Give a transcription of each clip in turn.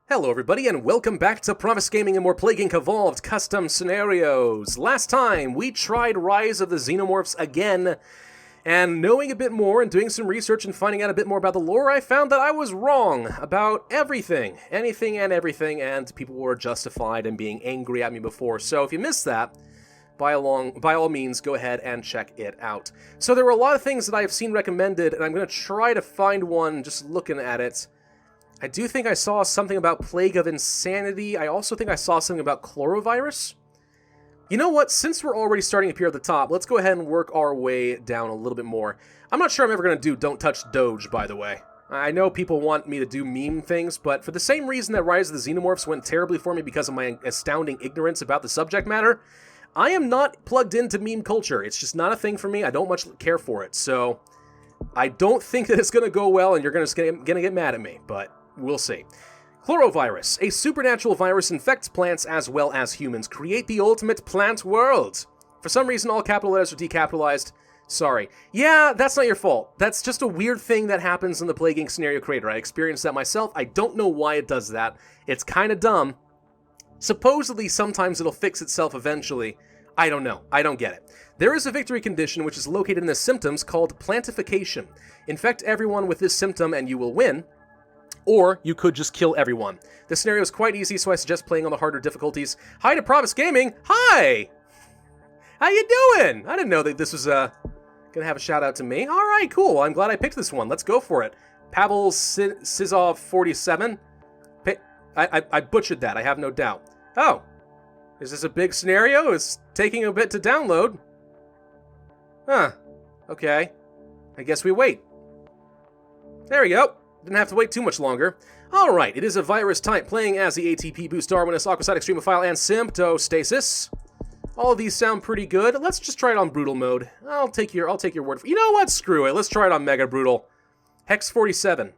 Hello everybody and welcome back to Pravus Gaming and more Plague Inc. Evolved Custom Scenarios. Last time we tried Rise of the Xenomorphs again, and knowing a bit more and doing some research and finding out a bit more about the lore, I found that I was wrong about everything. Anything and everything, and people were justified in being angry at me before. So if you missed that, by all means, go ahead and check it out. So there were a lot of things that I have seen recommended, and I'm going to try to find one just looking at it. I do think I saw something about Plague of Insanity. I also think I saw something about Chlorovirus. You know what? Since we're already starting up here at the top, let's go ahead and work our way down a little bit more. I'm not sure I'm ever going to do Don't Touch Doge, by the way. I know people want me to do meme things, but for the same reason that Rise of the Xenomorphs went terribly for me because of my astounding ignorance about the subject matter, I am not plugged into meme culture. It's just not a thing for me. I don't much care for it, so I don't think that it's going to go well, and you're going to get mad at me, but we'll see. Chlorovirus. A supernatural virus infects plants as well as humans. Create the ultimate plant world. For some reason, all capital letters are decapitalized. Sorry. Yeah, that's not your fault. That's just a weird thing that happens in the Plague Inc. scenario creator. I experienced that myself. I don't know why it does that. It's kind of dumb. Supposedly, sometimes it'll fix itself eventually. I don't know. I don't get it. There is a victory condition which is located in the symptoms called Plantification. Infect everyone with this symptom and you will win. Or you could just kill everyone. The scenario is quite easy, so I suggest playing on the harder difficulties. Hi to Pravus Gaming! Hi! How you doing? I didn't know that this was gonna have a shout out to me. Alright, cool. I'm glad I picked this one. Let's go for it. Pavel Sizov 47. I butchered that, I have no doubt. Oh. Is this a big scenario? It's taking a bit to download. Huh. Okay. I guess we wait. There we go. Didn't have to wait too much longer. Alright, it is a virus type, playing as the ATP Boost Darwinist, Aquasite Extremophile, and Symptostasis. All of these sound pretty good. Let's just try it on Brutal mode. I'll take your word for it. You know what? Screw it. Let's try it on Mega Brutal. Hex 47.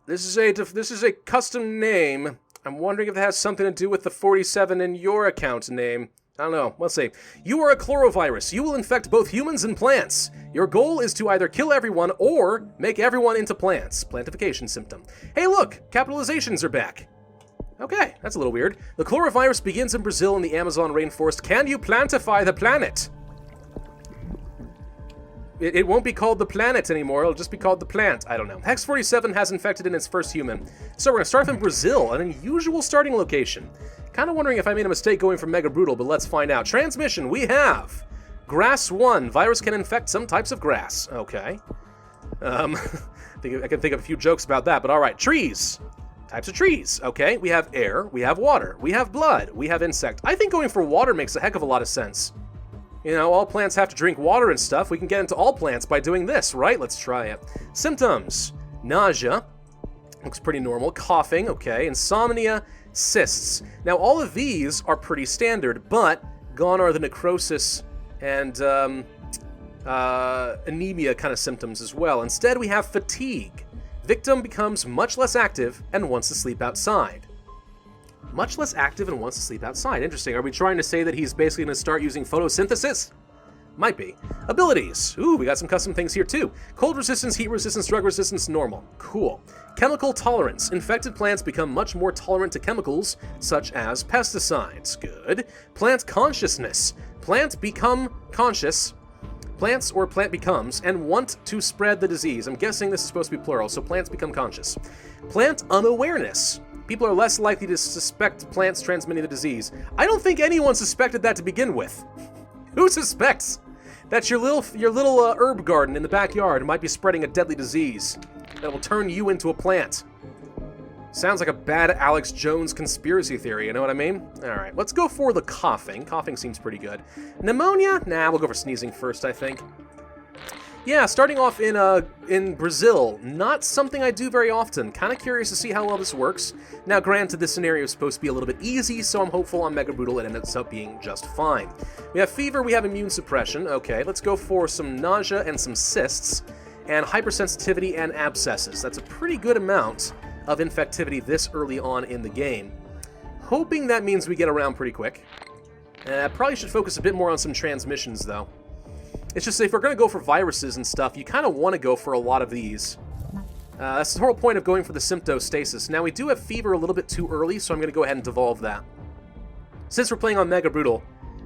This is a custom name. I'm wondering if it has something to do with the 47 in your account name. I don't know. We'll see. You are a chlorovirus. You will infect both humans and plants. Your goal is to either kill everyone or make everyone into plants. Plantification symptom. Hey, look! Capitalizations are back. Okay, that's a little weird. The chlorovirus begins in Brazil in the Amazon rainforest. Can you plantify the planet? It won't be called the planet anymore. It'll just be called the plant. I don't know. Hex 47 has infected in its first human. So we're going to start in Brazil, an unusual starting location. Kind of wondering if I made a mistake going for Mega Brutal, but let's find out. Transmission, we have Grass 1. Virus can infect some types of grass. Okay. I can think of a few jokes about that, but alright. Trees. Types of trees. Okay, we have air, we have water, we have blood, we have insect. I think going for water makes a heck of a lot of sense. You know, all plants have to drink water and stuff. We can get into all plants by doing this, right? Let's try it. Symptoms. Nausea. Looks pretty normal. Coughing. Okay. Insomnia. Cysts. Now, all of these are pretty standard, but gone are the necrosis and anemia kind of symptoms as well. Instead, we have fatigue. Victim becomes much less active and wants to sleep outside. Much less active and wants to sleep outside. Interesting. Are we trying to say that he's basically going to start using photosynthesis? Might be. Abilities. Ooh, we got some custom things here too. Cold resistance, heat resistance, drug resistance, normal. Cool. Chemical tolerance. Infected plants become much more tolerant to chemicals, such as pesticides. Good. Plant consciousness. Plant become conscious. Plants or plant becomes and want to spread the disease. I'm guessing this is supposed to be plural, so plants become conscious. Plant unawareness. People are less likely to suspect plants transmitting the disease. I don't think anyone suspected that to begin with. Who suspects that your little herb garden in the backyard might be spreading a deadly disease that will turn you into a plant? Sounds like a bad Alex Jones conspiracy theory, you know what I mean? Alright, let's go for the coughing. Coughing seems pretty good. Pneumonia? Nah, we'll go for sneezing first, I think. Yeah, starting off in Brazil, not something I do very often. Kind of curious to see how well this works. Now, granted, this scenario is supposed to be a little bit easy, so I'm hopeful on Mega Brutal it ends up being just fine. We have fever, we have immune suppression. Okay, let's go for some nausea and some cysts, and hypersensitivity and abscesses. That's a pretty good amount of infectivity this early on in the game. Hoping that means we get around pretty quick. Probably should focus a bit more on some transmissions, though. It's just if we're going to go for viruses and stuff, you kind of want to go for a lot of these. That's the whole point of going for the symptostasis. Now, we do have fever a little bit too early, so I'm going to go ahead and devolve that. Since we're playing on Mega Brutal,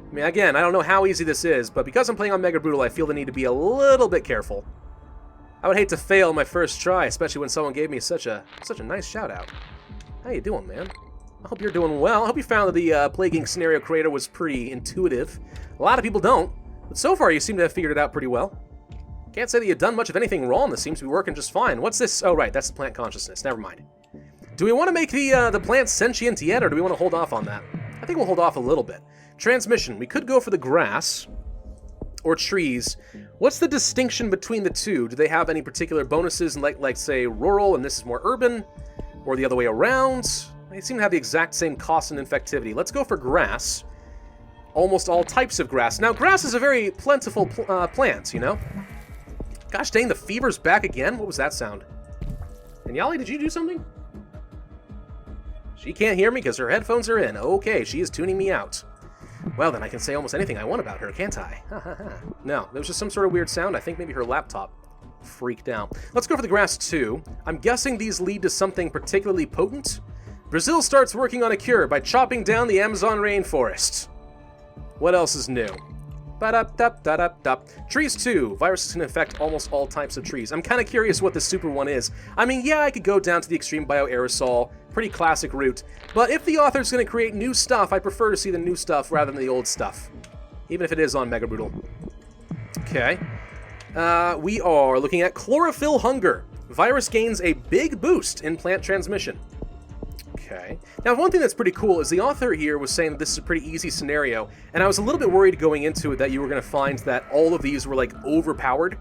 I mean, again, I don't know how easy this is, but because I'm playing on Mega Brutal, I feel the need to be a little bit careful. I would hate to fail my first try, especially when someone gave me such a nice shout-out. How you doing, man? I hope you're doing well. I hope you found that the Plaguing Scenario Creator was pretty intuitive. A lot of people don't, but so far you seem to have figured it out pretty well. Can't say that you've done much of anything wrong. This seems to be working just fine. What's this? Oh, right, that's the plant consciousness. Never mind. Do we want to make the plant sentient yet, or do we want to hold off on that? I think we'll hold off a little bit. Transmission. We could go for the grass or trees. What's the distinction between the two? Do they have any particular bonuses, like say, rural, and this is more urban, or the other way around? They seem to have the exact same cost and infectivity. Let's go for grass. Almost all types of grass. Now, grass is a very plentiful plant, you know? Gosh dang, the fever's back again? What was that sound? And Yali, did you do something? She can't hear me because her headphones are in. Okay, she is tuning me out. Well, then I can say almost anything I want about her, can't I? No, there was just some sort of weird sound. I think maybe her laptop freaked out. Let's go for the grass, too. I'm guessing these lead to something particularly potent. Brazil starts working on a cure by chopping down the Amazon rainforest. What else is new? Trees 2. Viruses can affect almost all types of trees. I'm kind of curious what this super one is. I mean, yeah, I could go down to the extreme bioaerosol, pretty classic route, but if the author's going to create new stuff, I prefer to see the new stuff rather than the old stuff, even if it is on Mega Brutal. Okay. We are looking at chlorophyll hunger. Virus gains a big boost in plant transmission. Okay. Now, one thing that's pretty cool is the author here was saying that this is a pretty easy scenario, and I was a little bit worried going into it that you were going to find that all of these were, like, overpowered.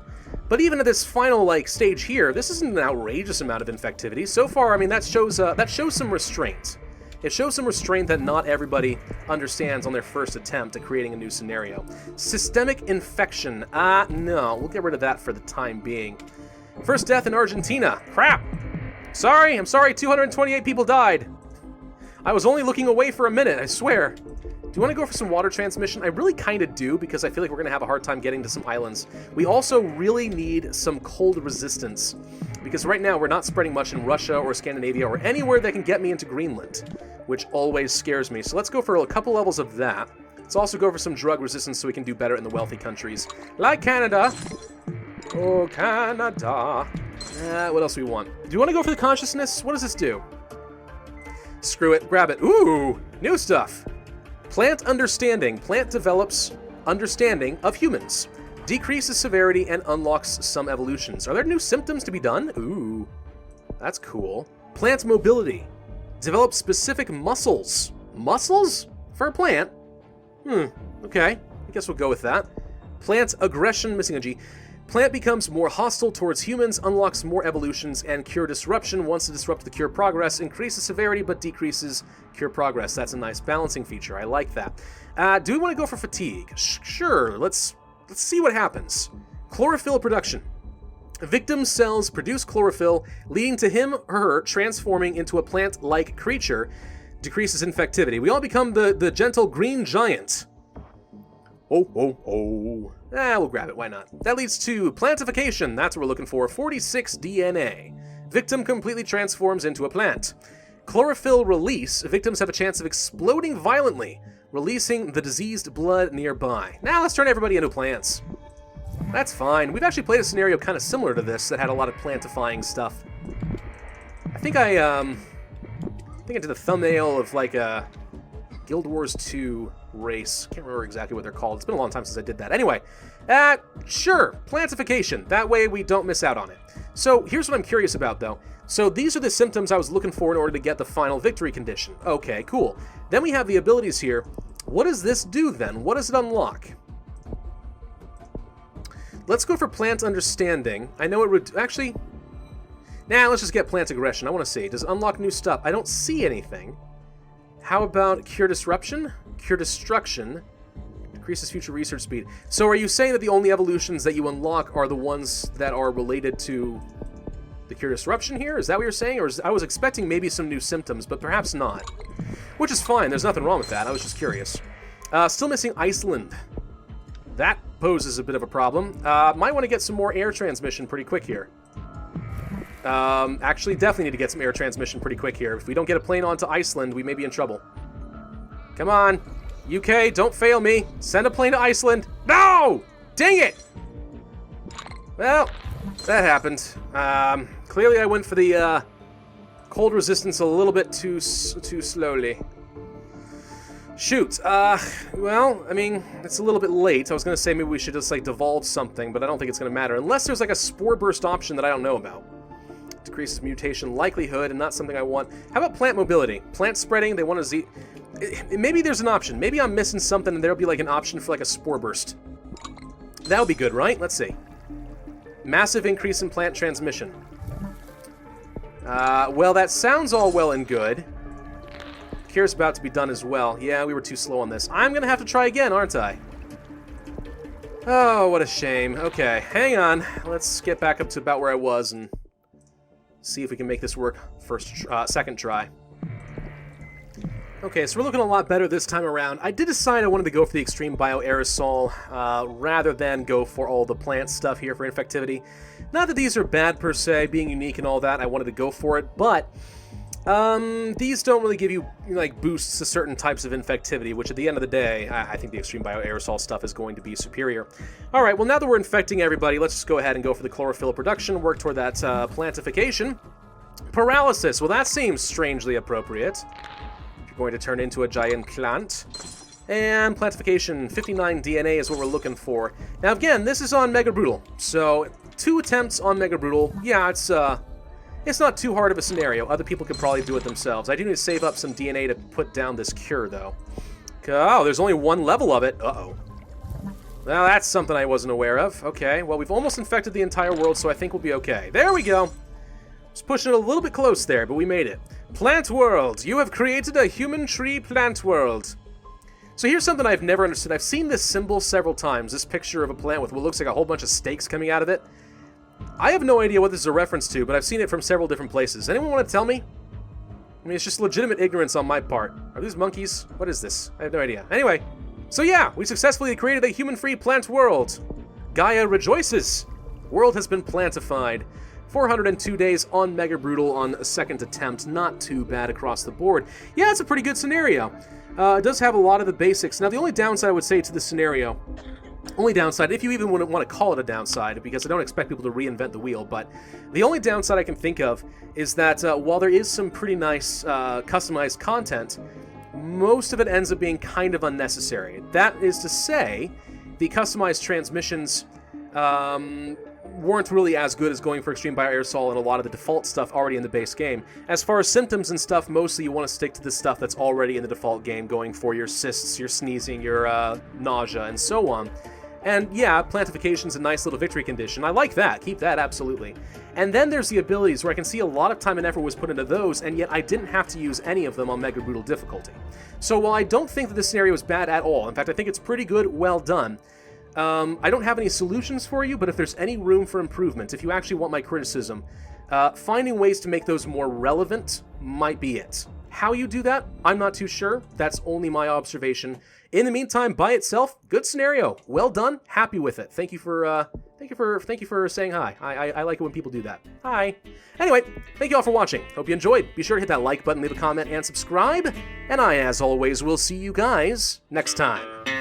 But even at this final, like, stage here, this isn't an outrageous amount of infectivity. So far, I mean, that shows some restraint. It shows some restraint that not everybody understands on their first attempt at creating a new scenario. Systemic infection. No. We'll get rid of that for the time being. First death in Argentina. Crap! Sorry, I'm sorry, 228 people died. I was only looking away for a minute, I swear. Do you want to go for some water transmission? I really kind of do, because I feel like we're going to have a hard time getting to some islands. We also really need some cold resistance, because right now we're not spreading much in Russia or Scandinavia or anywhere that can get me into Greenland, which always scares me. So let's go for a couple levels of that. Let's also go for some drug resistance so we can do better in the wealthy countries, like Canada. Oh, Canada. What else do we want? Do you want to go for the consciousness? What does this do? Screw it. Grab it. Ooh! New stuff. Plant understanding. Plant develops understanding of humans. Decreases severity and unlocks some evolutions. Are there new symptoms to be done? Ooh. That's cool. Plant mobility. Develops specific muscles. Muscles? For a plant? Okay. I guess we'll go with that. Plant aggression. Missing a G. Plant becomes more hostile towards humans, unlocks more evolutions, and cure disruption. Wants to disrupt the cure progress, increases severity, but decreases cure progress. That's a nice balancing feature. I like that. Do we want to go for fatigue? Sure. Let's see what happens. Chlorophyll production. Victim cells produce chlorophyll, leading to him or her transforming into a plant-like creature. Decreases infectivity. We all become the gentle green giant. Oh. We'll grab it, why not? That leads to plantification, that's what we're looking for, 46 DNA. Victim completely transforms into a plant. Chlorophyll release, victims have a chance of exploding violently, releasing the diseased blood nearby. Now let's turn everybody into plants. That's fine. We've actually played a scenario kind of similar to this that had a lot of plantifying stuff. I think I did the thumbnail of like a Guild Wars 2 race. Can't remember exactly what they're called. It's been a long time since I did that. Anyway, sure, plantification. That way we don't miss out on it. So here's what I'm curious about, though. So these are the symptoms I was looking for in order to get the final victory condition. Okay, cool. Then we have the abilities here. What does this do, then? What does it unlock? Let's go for plant understanding. I know it would... Actually... Nah, let's just get plant aggression. I want to see. Does it unlock new stuff? I don't see anything. How about cure disruption? Cure destruction. Decreases future research speed. So are you saying that the only evolutions that you unlock are the ones that are related to the cure disruption here? Is that what you're saying? Or I was expecting maybe some new symptoms, but perhaps not. Which is fine. There's nothing wrong with that. I was just curious. Still missing Iceland. That poses a bit of a problem. Might want to get some more air transmission pretty quick here. Actually, definitely need to get some air transmission pretty quick here. If we don't get a plane onto Iceland, we may be in trouble. Come on. UK, don't fail me. Send a plane to Iceland. No! Dang it! Well, that happened. Clearly I went for the cold resistance a little bit too slowly. Shoot. Well, I mean, it's a little bit late. I was going to say maybe we should just, like, devolve something, but I don't think it's going to matter. Unless there's, like, a spore burst option that I don't know about. Decreases mutation likelihood and not something I want. How about plant mobility? Plant spreading, they want to maybe there's an option. Maybe I'm missing something and there'll be like an option for like a spore burst. That would be good, right? Let's see. Massive increase in plant transmission. Well, that sounds all well and good. Cure's about to be done as well. Yeah, we were too slow on this. I'm going to have to try again, aren't I? Oh, what a shame. Okay, hang on. Let's get back up to about where I was and see if we can make this work second try. Okay, so we're looking a lot better this time around. I did decide I wanted to go for the extreme bioaerosol rather than go for all the plant stuff here for infectivity. Not that these are bad per se, being unique and all that, I wanted to go for it, but these don't really give you like boosts to certain types of infectivity, which at the end of the day, I think the extreme bioaerosol stuff is going to be superior. Alright, well now that we're infecting everybody, let's just go ahead and go for the chlorophyll production, work toward that plantification. Paralysis, well that seems strangely appropriate. If you're going to turn into a giant plant. And plantification, 59 DNA is what we're looking for. Now again, this is on Mega Brutal, so 2 attempts on Mega Brutal. Yeah, it's not too hard of a scenario. Other people could probably do it themselves. I do need to save up some DNA to put down this cure, though. Oh, there's only 1 level of it. Uh-oh. Well, that's something I wasn't aware of. Okay, well, we've almost infected the entire world, so I think we'll be okay. There we go. Just pushing it a little bit close there, but we made it. Plant world. You have created a human tree plant world. So here's something I've never understood. I've seen this symbol several times, this picture of a plant with what looks like a whole bunch of stakes coming out of it. I have no idea what this is a reference to, but I've seen it from several different places. Anyone want to tell me? I mean, it's just legitimate ignorance on my part. Are these monkeys? What is this? I have no idea. Anyway, so yeah, we successfully created a human-free plant world. Gaia rejoices. World has been plantified. 402 days on Mega Brutal on a second attempt. Not too bad across the board. Yeah, it's a pretty good scenario. It does have a lot of the basics. Now, the only downside I would say to this scenario, only downside, if you even wouldn't want to call it a downside, because I don't expect people to reinvent the wheel, but the only downside I can think of is that while there is some pretty nice customized content, most of it ends up being kind of unnecessary. That is to say, the customized transmissions weren't really as good as going for extreme bioaerosol and a lot of the default stuff already in the base game. As far as symptoms and stuff, mostly you want to stick to the stuff that's already in the default game, going for your cysts, your sneezing, your nausea, and so on. And yeah, plantification's a nice little victory condition. I like that. Keep that, absolutely. And then there's the abilities where I can see a lot of time and effort was put into those, and yet I didn't have to use any of them on Mega Brutal difficulty. So while I don't think that this scenario is bad at all, in fact, I think it's pretty good, well done, I don't have any solutions for you, but if there's any room for improvement, if you actually want my criticism, finding ways to make those more relevant might be it. How you do that, I'm not too sure. That's only my observation. In the meantime, by itself, good scenario. Well done. Happy with it. Thank you for saying hi. I like it when people do that. Hi. Anyway, thank you all for watching. Hope you enjoyed. Be sure to hit that like button, leave a comment, and subscribe. And I, as always, will see you guys next time.